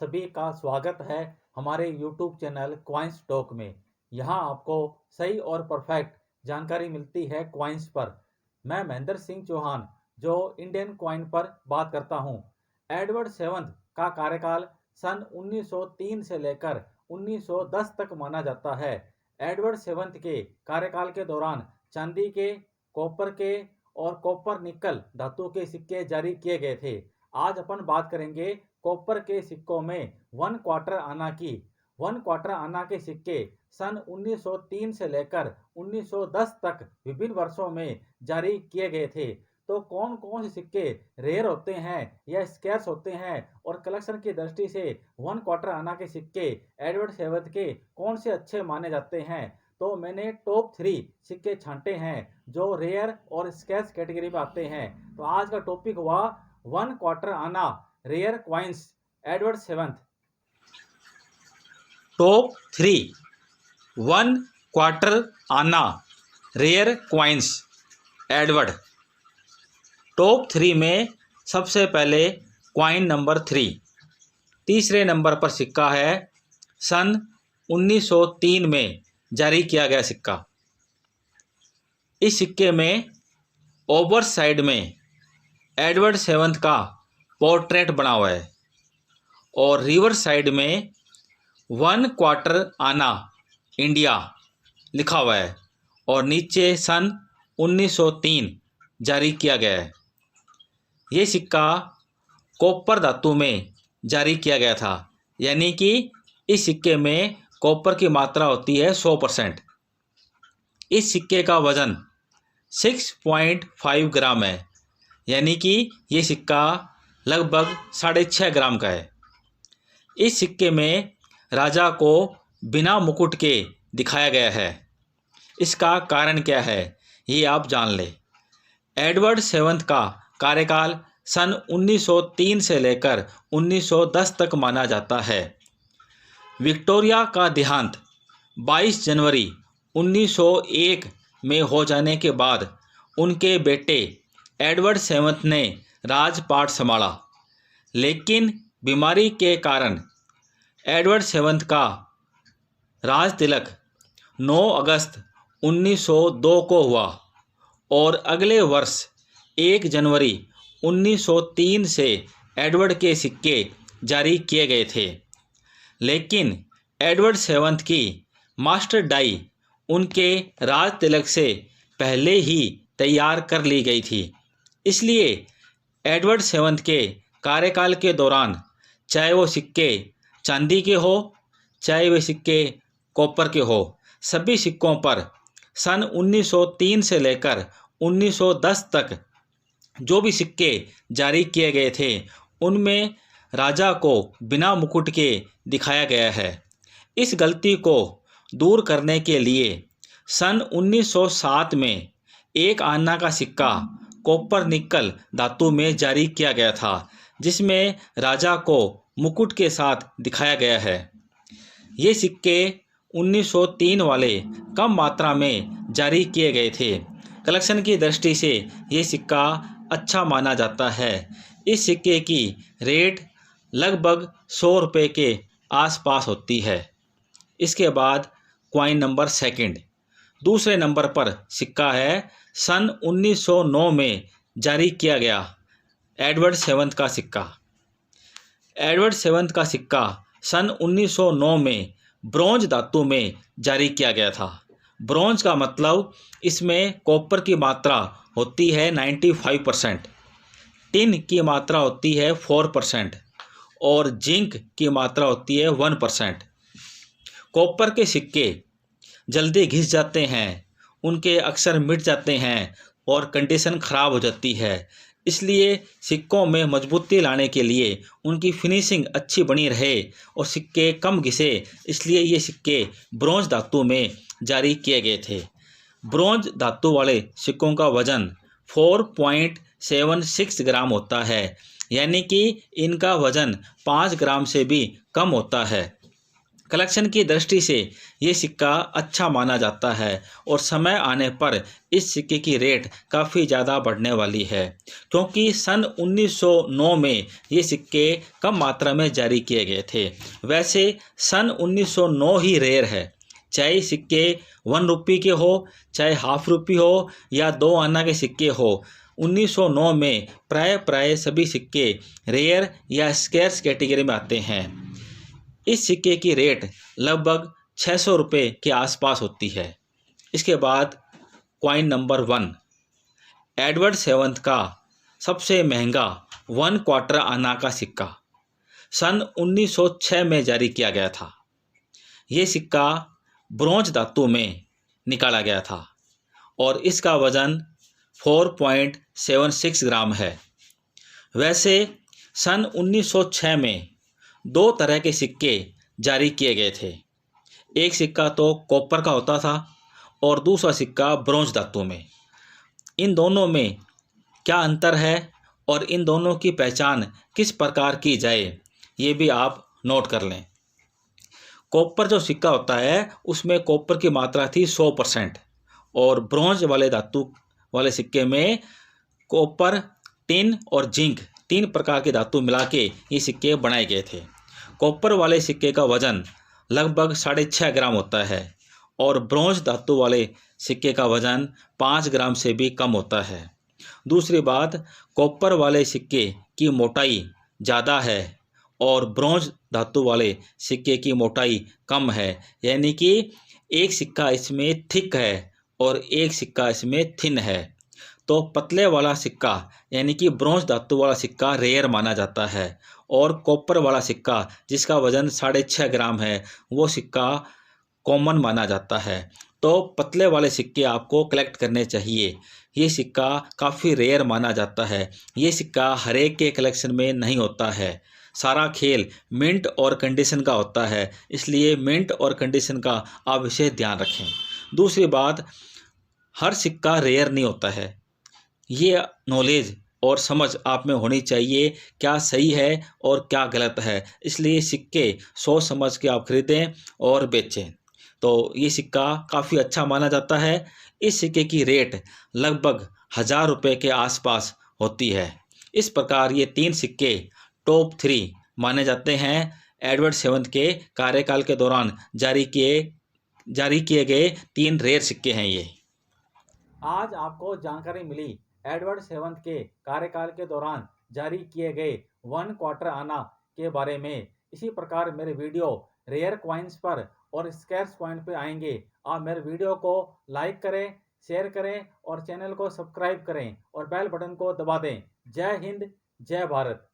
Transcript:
सभी का स्वागत है हमारे YouTube चैनल क्वाइंस टॉक में। यहाँ आपको सही और परफेक्ट जानकारी मिलती है क्वाइंस पर। मैं महेंद्र सिंह चौहान जो इंडियन क्वाइन पर बात करता हूँ। एडवर्ड सेवंथ का कार्यकाल सन 1903 से लेकर 1910 तक माना जाता है। एडवर्ड सेवंथ के कार्यकाल के दौरान चांदी के, कॉपर के और कॉपर निकल धातु के सिक्के जारी किए गए थे। आज अपन बात करेंगे कॉपर के सिक्कों में 1/4 आना की। 1/4 आना के सिक्के सन 1903 से लेकर 1910 तक विभिन्न वर्षों में जारी किए गए थे। तो कौन कौन से सिक्के रेयर होते हैं या स्कैर्स होते हैं और कलेक्शन की दृष्टि से 1/4 आना के सिक्के एडवर्ड सेवंथ के कौन से अच्छे माने जाते हैं, तो मैंने टॉप 3 सिक्के छांटे हैं जो रेयर और स्कैर्स कैटेगरी में आते हैं। तो आज का टॉपिक हुआ 1/4 anna rare coins Edward seventh. Top 3 1/4 anna rare coins Edward. Top 3 में सबसे पहले क्वाइन नंबर 3। तीसरे नंबर पर सिक्का है सन 1903 में जारी किया गया सिक्का। इस सिक्के में ओवर साइड में एडवर्ड सेवंथ का पोर्ट्रेट बना हुआ है और रिवर्स साइड में 1/4 आना इंडिया लिखा हुआ है और नीचे सन 1903 जारी किया गया है। ये सिक्का कॉपर धातु में जारी किया गया था, यानी कि इस सिक्के में कॉपर की मात्रा होती है 100%। इस सिक्के का वज़न 6.5 ग्राम है, यानी कि ये सिक्का लगभग 6.5 ग्राम का है। इस सिक्के में राजा को बिना मुकुट के दिखाया गया है। इसका कारण क्या है ये आप जान लें। एडवर्ड सेवंथ का कार्यकाल सन 1903 से लेकर 1910 तक माना जाता है। विक्टोरिया का देहांत 22 जनवरी 1901 में हो जाने के बाद उनके बेटे एडवर्ड सेवंथ ने राजपाट संभाला, लेकिन बीमारी के कारण एडवर्ड सेवंथ का राज तिलक 9 अगस्त 1902 को हुआ और अगले वर्ष 1 जनवरी 1903 से एडवर्ड के सिक्के जारी किए गए थे। लेकिन एडवर्ड सेवंथ की मास्टर डाई उनके राज तिलक से पहले ही तैयार कर ली गई थी। इसलिए एडवर्ड सेवंथ के कार्यकाल के दौरान चाहे वो सिक्के चांदी के हो चाहे वे सिक्के कॉपर के हो, सभी सिक्कों पर सन 1903 से लेकर 1910 तक जो भी सिक्के जारी किए गए थे उनमें राजा को बिना मुकुट के दिखाया गया है। इस गलती को दूर करने के लिए सन 1907 में 1 आना का सिक्का कॉपर निकल धातु में जारी किया गया था, जिसमें राजा को मुकुट के साथ दिखाया गया है। ये सिक्के 1903 वाले कम मात्रा में जारी किए गए थे। कलेक्शन की दृष्टि से ये सिक्का अच्छा माना जाता है। इस सिक्के की रेट लगभग 100 रुपये के आसपास होती है। इसके बाद क्वाइन नंबर 2। दूसरे नंबर पर सिक्का है सन 1909 में जारी किया गया एडवर्ड सेवंथ का सिक्का। एडवर्ड सेवंथ का सिक्का सन 1909 में ब्रॉन्ज धातु में जारी किया गया था। ब्रॉन्ज का मतलब इसमें कॉपर की मात्रा होती है 95%, टिन की मात्रा होती है 4% और जिंक की मात्रा होती है 1%। कॉपर के सिक्के जल्दी घिस जाते हैं, उनके अक्षर मिट जाते हैं और कंडीशन ख़राब हो जाती है। इसलिए सिक्कों में मजबूती लाने के लिए उनकी फिनिशिंग अच्छी बनी रहे और सिक्के कम घिसे, इसलिए ये सिक्के ब्रॉन्ज धातु में जारी किए गए थे। ब्रॉन्ज धातु वाले सिक्कों का वज़न 4.76 ग्राम होता है, यानी कि इनका वज़न 5 ग्राम से भी कम होता है। कलेक्शन की दृष्टि से ये सिक्का अच्छा माना जाता है और समय आने पर इस सिक्के की रेट काफ़ी ज़्यादा बढ़ने वाली है, क्योंकि सन 1909 में ये सिक्के कम मात्रा में जारी किए गए थे। वैसे सन 1909 ही रेयर है, चाहे सिक्के 1 रुपये के हो, चाहे हाफ रुपये हो या 2 आना के सिक्के हो। 1909 में प्राय सभी सिक्के रेयर या स्केर्स कैटेगरी में आते हैं। इस सिक्के की रेट लगभग 600 रुपये के आसपास होती है। इसके बाद कॉइन नंबर 1, एडवर्ड सेवंथ का सबसे महंगा 1 क्वार्टर आना का सिक्का सन 1906 में जारी किया गया था। ये सिक्का ब्रोंज धातु में निकाला गया था और इसका वज़न 4.76 ग्राम है। वैसे सन 1906 में 2 तरह के सिक्के जारी किए गए थे। एक सिक्का तो कॉपर का होता था और दूसरा सिक्का ब्रोंज धातु में। इन दोनों में क्या अंतर है और इन दोनों की पहचान किस प्रकार की जाए, ये भी आप नोट कर लें। कॉपर जो सिक्का होता है उसमें कॉपर की मात्रा थी 100% और ब्रोंज वाले धातु वाले सिक्के में कॉपर, टिन और जिंक 3 प्रकार के धातु मिला के ये सिक्के बनाए गए थे। कॉपर वाले सिक्के का वज़न लगभग 6.5 ग्राम होता है और ब्रोंज धातु वाले सिक्के का वज़न 5 ग्राम से भी कम होता है। दूसरी बात, कॉपर वाले सिक्के की मोटाई ज़्यादा है और ब्रोंज धातु वाले सिक्के की मोटाई कम है, यानी कि एक सिक्का इसमें थिक है और एक सिक्का इसमें थिन है। तो पतले वाला सिक्का यानी कि ब्रोंज धातु वाला सिक्का रेयर माना जाता है और कॉपर वाला सिक्का जिसका वज़न 6.5 ग्राम है वो सिक्का कॉमन माना जाता है। तो पतले वाले सिक्के आपको कलेक्ट करने चाहिए। ये सिक्का काफ़ी रेयर माना जाता है। ये सिक्का हर एक के कलेक्शन में नहीं होता है। सारा खेल मिंट और कंडीशन का होता है, इसलिए मिंट और कंडीशन का आप विशेष ध्यान रखें। दूसरी बात, हर सिक्का रेयर नहीं होता है। ये नॉलेज और समझ आप में होनी चाहिए, क्या सही है और क्या गलत है। इसलिए सिक्के सोच समझ के आप खरीदें और बेचें। तो ये सिक्का काफ़ी अच्छा माना जाता है। इस सिक्के की रेट लगभग 1000 रुपये के आसपास होती है। इस प्रकार ये 3 सिक्के टॉप 3 माने जाते हैं। एडवर्ड सेवंथ के कार्यकाल के दौरान जारी किए गए 3 रेयर सिक्के हैं ये। आज आपको जानकारी मिली एडवर्ड सेवंथ के कार्यकाल के दौरान जारी किए गए 1 क्वार्टर आना के बारे में। इसी प्रकार मेरे वीडियो रेयर क्वाइंस पर और स्कैर्स पॉइंट पे आएंगे। आप मेरे वीडियो को लाइक करें, शेयर करें और चैनल को सब्सक्राइब करें और बेल बटन को दबा दें। जय हिंद, जय भारत।